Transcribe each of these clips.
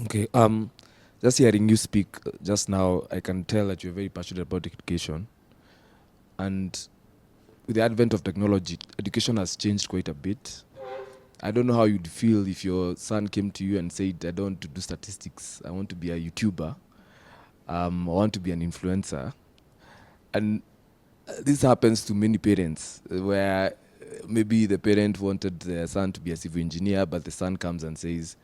Okay. Just hearing you speak just now, I can tell that you're very passionate about education. And with the advent of technology, education has changed quite a bit. I don't know how you'd feel if your son came to you and said, "I don't want to do statistics. I want to be a YouTuber. I want to be an influencer." And this happens to many parents, where maybe the parent wanted their son to be a civil engineer, but the son comes and says,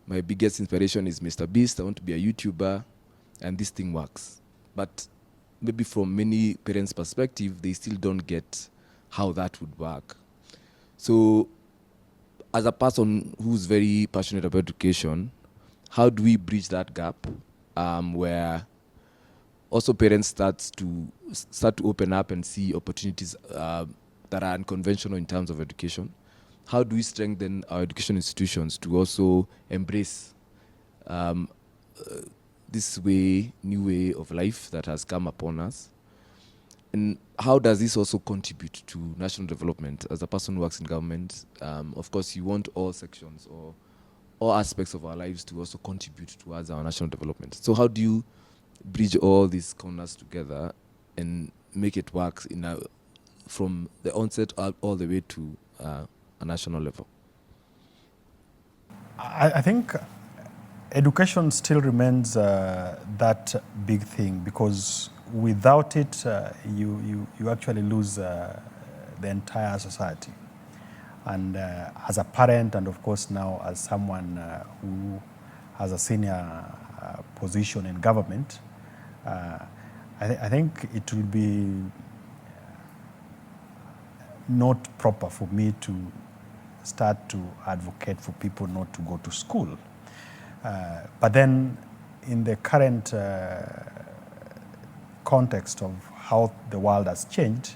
"My biggest inspiration is Mr. Beast. I want to be a YouTuber," and this thing works. But maybe from many parents' perspective, they still don't get how that would work. So, as a person who's very passionate about education, how do we bridge that gap, where also parents start to open up and see opportunities that are unconventional in terms of education? How do we strengthen our education institutions to also embrace um, this new way of life that has come upon us? And how does this also contribute to national development? As a person who works in government, of course, you want all sections or all aspects of our lives to also contribute towards our national development. So how do you bridge all these corners together and make it work from the onset all the way to a national level? I think education still remains that big thing, because without it, you actually lose the entire society. And as a parent, and of course now as someone who has a senior position in government, I think it will be not proper for me to start to advocate for people not to go to school. But then in the current context of how the world has changed,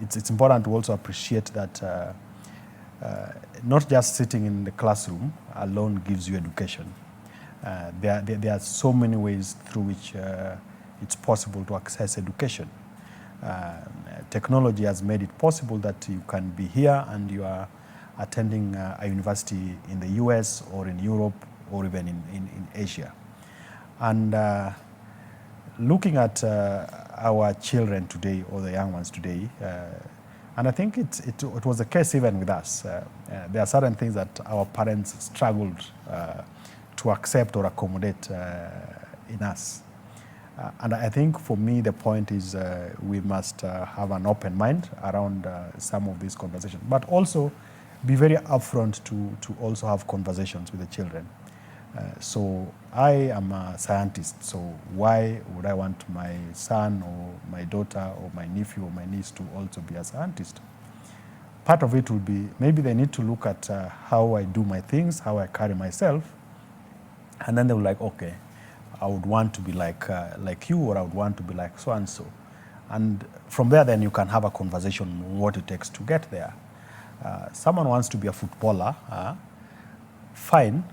it's important to also appreciate that not just sitting in the classroom alone gives you education. There are so many ways through which it's possible to access education. Technology has made it possible that you can be here and you are attending a university in the US or in Europe or even in Asia. And looking at our children today, or the young ones today, and I think it was the case even with us. There are certain things that our parents struggled to accept or accommodate in us. And I think for me, the point is we must have an open mind around some of these conversations, but also be very upfront to also have conversations with the children. So I am a scientist, so why would I want my son or my daughter or my nephew or my niece to also be a scientist? Part of it will be maybe they need to look at how I do my things, how I carry myself, and then they will like, okay, I would want to be like you, or I would want to be like so and so. And from there, then you can have a conversation on what it takes to get there. Someone wants to be a footballer, fine.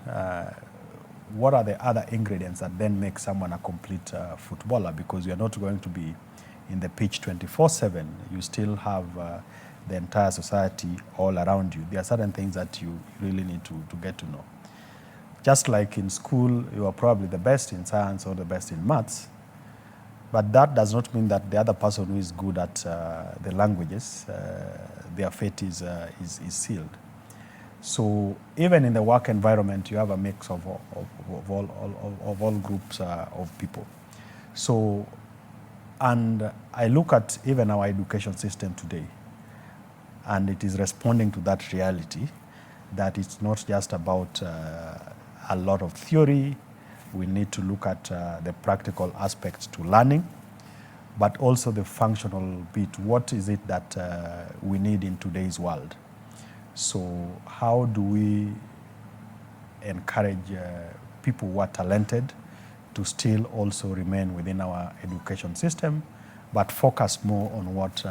What are the other ingredients that then make someone a complete footballer? Because you're not going to be in the pitch 24/7. You still have the entire society all around you. There are certain things that you really need to get to know. Just like in school, you are probably the best in science or the best in maths, but that does not mean that the other person who is good at the languages, their fate is sealed. So even in the work environment, you have a mix of all groups of people. So, and I look at even our education system today, and it is responding to that reality, that it's not just about a lot of theory. We need to look at the practical aspects to learning, but also the functional bit. What is it that we need in today's world? So how do we encourage people who are talented to still also remain within our education system, but focus more on what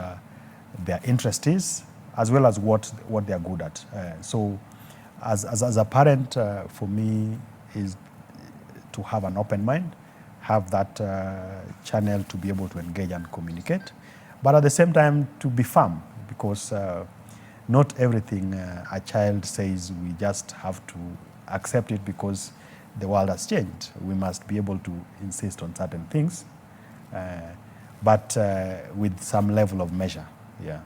their interest is, as well as what they are good at. So as a parent, for me, is to have an open mind, have that channel to be able to engage and communicate, but at the same time to be firm, because not everything a child says we just have to accept it because the world has changed. We must be able to insist on certain things, but with some level of measure. Yeah.